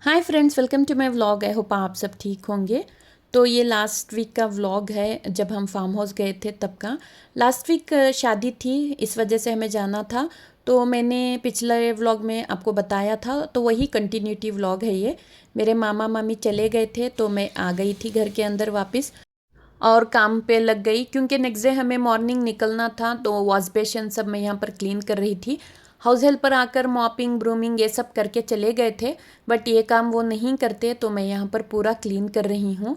Hi friends, welcome to my vlog. I hope आप सब ठीक होंगे। तो ये लास्ट वीक का व्लॉग है, जब हम फार्म हाउस गए थे तब का। लास्ट वीक शादी थी, इस वजह से हमें जाना था। तो मैंने पिछले व्लॉग में आपको बताया था, तो वही कंटिन्यूटी व्लॉग है ये। मेरे मामा मामी चले गए थे तो मैं आ गई थी घर के अंदर वापस और काम पे लग गई, क्योंकि नेक्स्ट डे हमें मॉर्निंग निकलना था। तो वॉश बेसिन सब मैं यहाँ पर क्लीन कर रही थी। हाउस हेल्पर आकर मॉपिंग ब्रूमिंग ये सब करके चले गए थे, बट ये काम वो नहीं करते, तो मैं यहाँ पर पूरा क्लीन कर रही हूँ।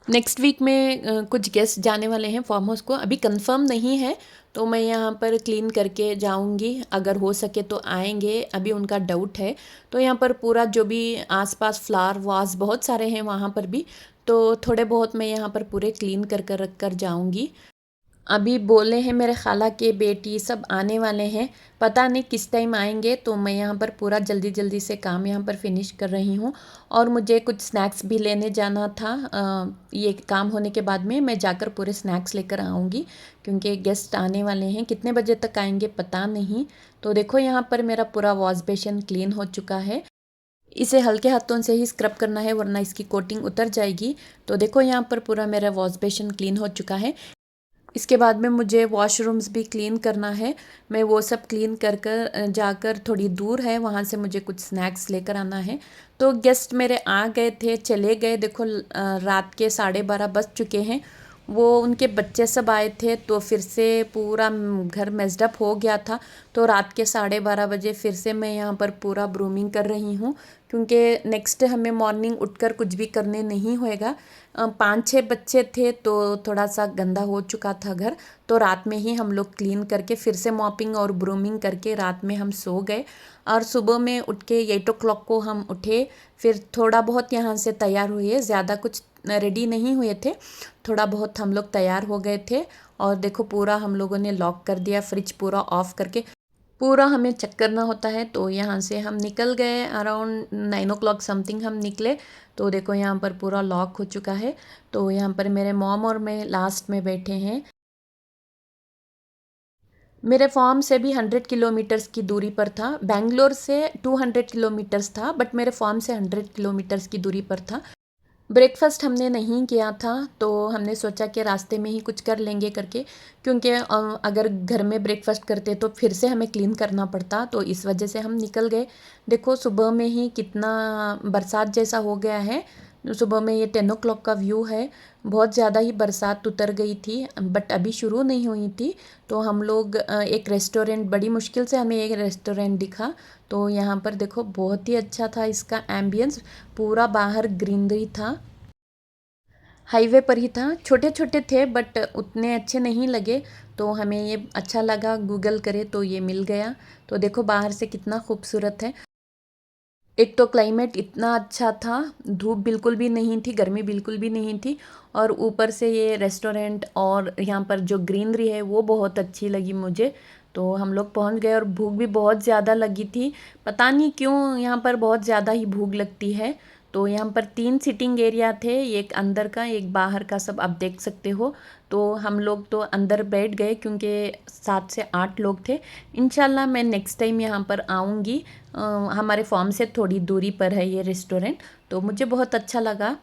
नेक्स्ट वीक में कुछ गेस्ट जाने वाले हैं फार्म हाउस को, अभी कंफर्म नहीं है। तो मैं यहाँ पर क्लीन करके जाऊँगी, अगर हो सके तो आएंगे, अभी उनका डाउट है। तो यहाँ पर पूरा जो भी आसपास फ्लावर वास बहुत सारे हैं वहाँ पर भी, तो थोड़े बहुत मैं यहाँ पर पूरे क्लीन कर कर रख कर जाऊँगी। अभी बोले हैं मेरे खाला के बेटी सब आने वाले हैं, पता नहीं किस टाइम आएंगे। तो मैं यहाँ पर पूरा जल्दी जल्दी से काम यहाँ पर फिनिश कर रही हूँ। और मुझे कुछ स्नैक्स भी लेने जाना था। ये काम होने के बाद में मैं जाकर पूरे स्नैक्स लेकर आऊँगी, क्योंकि गेस्ट आने वाले हैं। कितने बजे तक आएंगे पता नहीं। तो देखो यहाँ पर मेरा पूरा वॉश बेसिन क्लीन हो चुका है। इसे हल्के हाथों से ही स्क्रब करना है, वरना इसकी कोटिंग उतर जाएगी। तो देखो यहाँ पर पूरा मेरा वॉश बेसिन क्लीन हो चुका है। इसके बाद में मुझे वॉशरूम्स भी क्लीन करना है। मैं वो सब क्लीन कर कर जाकर, थोड़ी दूर है वहाँ से, मुझे कुछ स्नैक्स लेकर आना है। तो गेस्ट मेरे आ गए थे, चले गए। देखो रात के 12:30 बज चुके हैं। वो उनके बच्चे सब आए थे, तो फिर से पूरा घर मेस्डअप हो गया था। तो रात के 12:30 बजे फिर से मैं यहाँ पर पूरा ब्रूमिंग कर रही हूँ, क्योंकि नेक्स्ट हमें मॉर्निंग उठकर कुछ भी करने नहीं होएगा। 5-6 बच्चे थे, तो थोड़ा सा गंदा हो चुका था घर। तो रात में ही हम लोग क्लीन करके फिर से मॉपिंग और ब्रूमिंग करके रात में हम सो गए। और सुबह में उठ के 8 o'clock को हम उठे। फिर थोड़ा बहुत यहाँ से तैयार हुए, ज़्यादा कुछ रेडी नहीं हुए थे, थोड़ा बहुत हम लोग तैयार हो गए थे। और देखो पूरा हम लोगों ने लॉक कर दिया, फ्रिज पूरा ऑफ करके। पूरा हमें चेक करना होता है। तो यहाँ से हम निकल गए, अराउंड 9 o'clock समथिंग हम निकले। तो देखो यहाँ पर पूरा लॉक हो चुका है। तो यहाँ पर मेरे मॉम और मैं लास्ट में बैठे हैं। मेरे फार्म से भी 100 किलोमीटर्स की दूरी पर था। बेंगलोर से 200 किलोमीटर्स था, बट मेरे फार्म से 100 किलोमीटर्स की दूरी पर था। ब्रेकफास्ट हमने नहीं किया था, तो हमने सोचा कि रास्ते में ही कुछ कर लेंगे करके, क्योंकि अगर घर में ब्रेकफास्ट करते तो फिर से हमें क्लीन करना पड़ता। तो इस वजह से हम निकल गए। देखो सुबह में ही कितना बरसात जैसा हो गया है। सुबह में ये 10 o'clock का व्यू है। बहुत ज़्यादा ही बरसात उतर गई थी, बट अभी शुरू नहीं हुई थी। तो हम लोग एक रेस्टोरेंट, बड़ी मुश्किल से हमें एक रेस्टोरेंट दिखा। तो यहाँ पर देखो बहुत ही अच्छा था इसका एम्बियंस, पूरा बाहर ग्रीनरी था। हाईवे पर ही था, छोटे छोटे थे बट उतने अच्छे नहीं लगे। तो हमें ये अच्छा लगा, गूगल करे तो ये मिल गया। तो देखो बाहर से कितना खूबसूरत है। एक तो क्लाइमेट इतना अच्छा था, धूप बिल्कुल भी नहीं थी, गर्मी बिल्कुल भी नहीं थी। और ऊपर से ये रेस्टोरेंट और यहाँ पर जो ग्रीनरी है वो बहुत अच्छी लगी मुझे। तो हम लोग पहुँच गए और भूख भी बहुत ज़्यादा लगी थी। पता नहीं क्यों यहाँ पर बहुत ज़्यादा ही भूख लगती है। तो यहाँ पर 3 सिटिंग एरिया थे, एक अंदर का एक बाहर का, सब आप देख सकते हो। तो हम लोग तो अंदर बैठ गए, क्योंकि 7 से 8 लोग थे। इंशाल्लाह मैं नेक्स्ट टाइम यहाँ पर आऊँगी। हमारे फॉर्म से थोड़ी दूरी पर है ये रेस्टोरेंट। तो मुझे बहुत अच्छा लगा।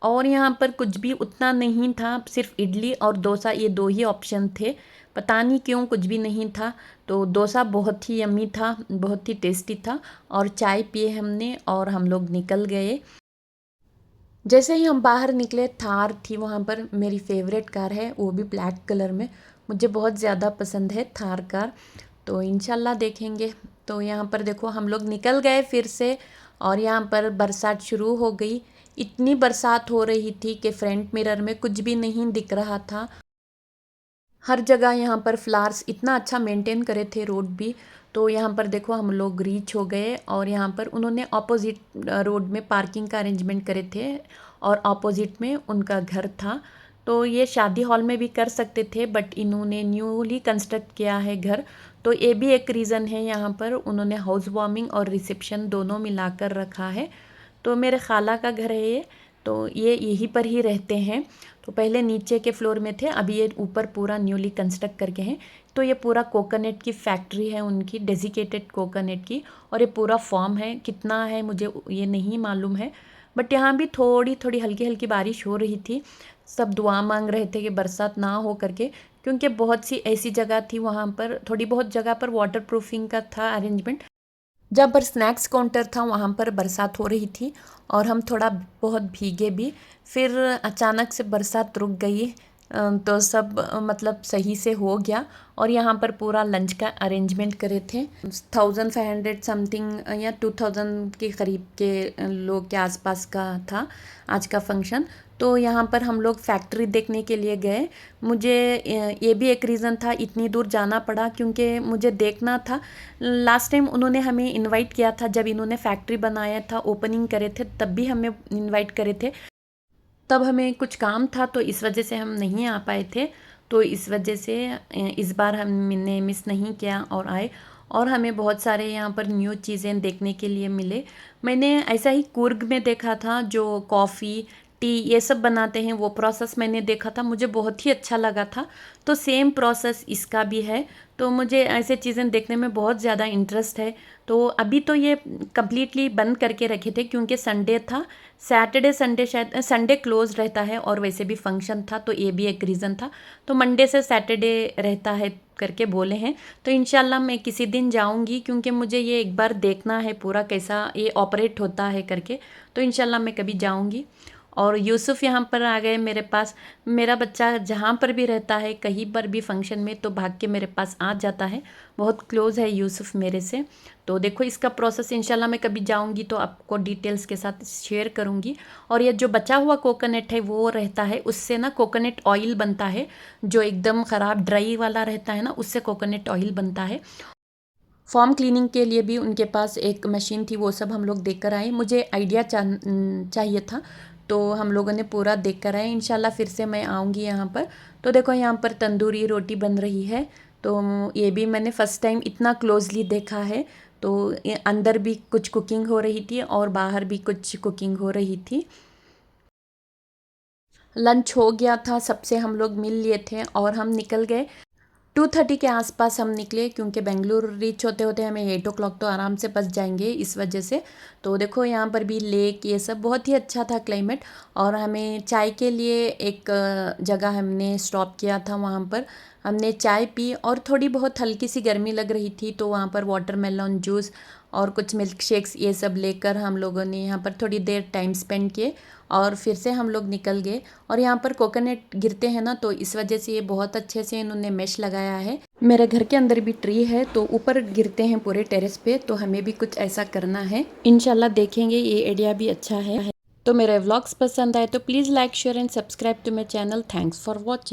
और यहाँ पर कुछ भी उतना नहीं था, सिर्फ इडली और डोसा, ये दो ही ऑप्शन थे। पता नहीं क्यों कुछ भी नहीं था। तो डोसा बहुत ही यम्मी था, बहुत ही टेस्टी था। और चाय पिए हमने और हम लोग निकल गए। जैसे ही हम बाहर निकले, थार थी वहाँ पर। मेरी फेवरेट कार है, वो भी ब्लैक कलर में। मुझे बहुत ज़्यादा पसंद है थार कार। तो इंशाल्लाह देखेंगे। तो यहाँ पर देखो हम लोग निकल गए फिर से। और यहाँ पर बरसात शुरू हो गई। इतनी बरसात हो रही थी कि फ्रंट मिरर में कुछ भी नहीं दिख रहा था। हर जगह यहाँ पर फ्लावर्स इतना अच्छा मेंटेन करे थे, रोड भी। तो यहाँ पर देखो हम लोग रीच हो गए, और यहाँ पर उन्होंने ऑपोजिट रोड में पार्किंग का अरेंजमेंट करे थे, और ऑपोजिट में उनका घर था। तो ये शादी हॉल में भी कर सकते थे, बट इन्होंने न्यूली कंस्ट्रक्ट किया है घर। तो ये भी एक रीज़न है, यहाँ पर उन्होंने हाउस वार्मिंग और रिसेप्शन दोनों मिलाकर रखा है। तो मेरे खाला का घर है ये। तो ये यहीं पर ही रहते हैं। तो पहले नीचे के फ्लोर में थे, अभी ये ऊपर पूरा न्यूली कंस्ट्रक्ट करके हैं। तो ये पूरा कोकोनट की फैक्ट्री है उनकी, डेजिकेटेड कोकोनट की, और ये पूरा फॉर्म है। कितना है मुझे ये नहीं मालूम है, बट यहाँ भी थोड़ी थोड़ी हल्की हल्की बारिश हो रही थी। सब दुआ मांग रहे थे कि बरसात ना हो करके, क्योंकि बहुत सी ऐसी जगह थी वहाँ पर, थोड़ी बहुत जगह पर वाटर प्रूफिंग का था अरेंजमेंट। जहाँ पर स्नैक्स काउंटर था वहाँ पर बरसात हो रही थी और हम थोड़ा बहुत भीगे भी। फिर अचानक से बरसात रुक गई, तो सब मतलब सही से हो गया। और यहाँ पर पूरा लंच का अरेंजमेंट करे थे। 1500 समथिंग या 2000 के करीब के लोग के आसपास का था आज का फंक्शन। तो यहाँ पर हम लोग फैक्ट्री देखने के लिए गए। मुझे ये भी एक रीज़न था इतनी दूर जाना पड़ा, क्योंकि मुझे देखना था। लास्ट टाइम उन्होंने हमें इनवाइट किया था जब इन्होंने फैक्ट्री बनाया था, ओपनिंग करे थे, तब भी हमें इनवाइट करे थे। तब हमें कुछ काम था तो इस वजह से हम नहीं आ पाए थे। तो इस वजह से इस बार हमने मिस नहीं किया और आए। और हमें बहुत सारे यहाँ पर न्यू चीज़ें देखने के लिए मिले। मैंने ऐसा ही कुर्ग में देखा था, जो कॉफ़ी टी ये सब बनाते हैं, वो प्रोसेस मैंने देखा था, मुझे बहुत ही अच्छा लगा था। तो सेम प्रोसेस इसका भी है। तो मुझे ऐसे चीज़ें देखने में बहुत ज़्यादा इंटरेस्ट है। तो अभी तो ये कम्प्लीटली बंद करके रखे थे क्योंकि संडे था। सैटरडे संडे शायद संडे क्लोज रहता है, और वैसे भी फंक्शन था तो ये भी एक रीज़न था। तो मंडे से सैटरडे रहता है करके बोले हैं। तो इंशाल्लाह मैं किसी दिन जाऊंगी, क्योंकि मुझे ये एक बार देखना है पूरा कैसा ये ऑपरेट होता है करके। तो इंशाल्लाह मैं कभी जाऊंगी। और यूसुफ यहाँ पर आ गए मेरे पास। मेरा बच्चा जहाँ पर भी रहता है, कहीं पर भी फंक्शन में, तो भाग के मेरे पास आ जाता है। बहुत क्लोज़ है यूसुफ मेरे से। तो देखो इसका प्रोसेस इंशाल्लाह मैं कभी जाऊँगी तो आपको डिटेल्स के साथ शेयर करूँगी। और ये जो बचा हुआ कोकोनट है वो रहता है, उससे ना कोकोनट ऑयल बनता है। जो एकदम ख़राब ड्राई वाला रहता है ना, उससे कोकोनट ऑयल बनता है। फॉर्म क्लीनिंग के लिए भी उनके पास एक मशीन थी, वो सब हम लोग देख कर आए। मुझे आइडिया चाहिए था, तो हम लोगों ने पूरा देख कर आए। इंशाल्लाह फिर से मैं आऊँगी यहाँ पर। तो देखो यहाँ पर तंदूरी रोटी बन रही है। तो ये भी मैंने फ़र्स्ट टाइम इतना क्लोजली देखा है। तो अंदर भी कुछ कुकिंग हो रही थी और बाहर भी कुछ कुकिंग हो रही थी। लंच हो गया था, सबसे हम लोग मिल लिए थे और हम निकल गए। 2:30 के आसपास हम निकले, क्योंकि बेंगलुरु रीच होते होते हमें 8 o'clock तो आराम से बच जाएंगे इस वजह से। तो देखो यहाँ पर भी लेक ये सब बहुत ही अच्छा था क्लाइमेट। और हमें चाय के लिए एक जगह हमने स्टॉप किया था, वहाँ पर हमने चाय पी। और थोड़ी बहुत हल्की सी गर्मी लग रही थी, तो वहाँ पर वाटरमेलन जूस और कुछ मिल्क शेक्स ये सब लेकर हम लोगों ने यहाँ पर थोड़ी देर टाइम स्पेंड किए। और फिर से हम लोग निकल गए। और यहाँ पर कोकोनट गिरते हैं ना, तो इस वजह से ये बहुत अच्छे से इन्होंने मेश लगाया है। मेरे घर के अंदर भी ट्री है, तो ऊपर गिरते हैं पूरे टेरेस पे, तो हमें भी कुछ ऐसा करना है। इंशाल्लाह देखेंगे, ये आइडिया भी अच्छा है। तो मेरे व्लॉग्स पसंद आए तो please like share and subscribe to my channel. Thanks for watching.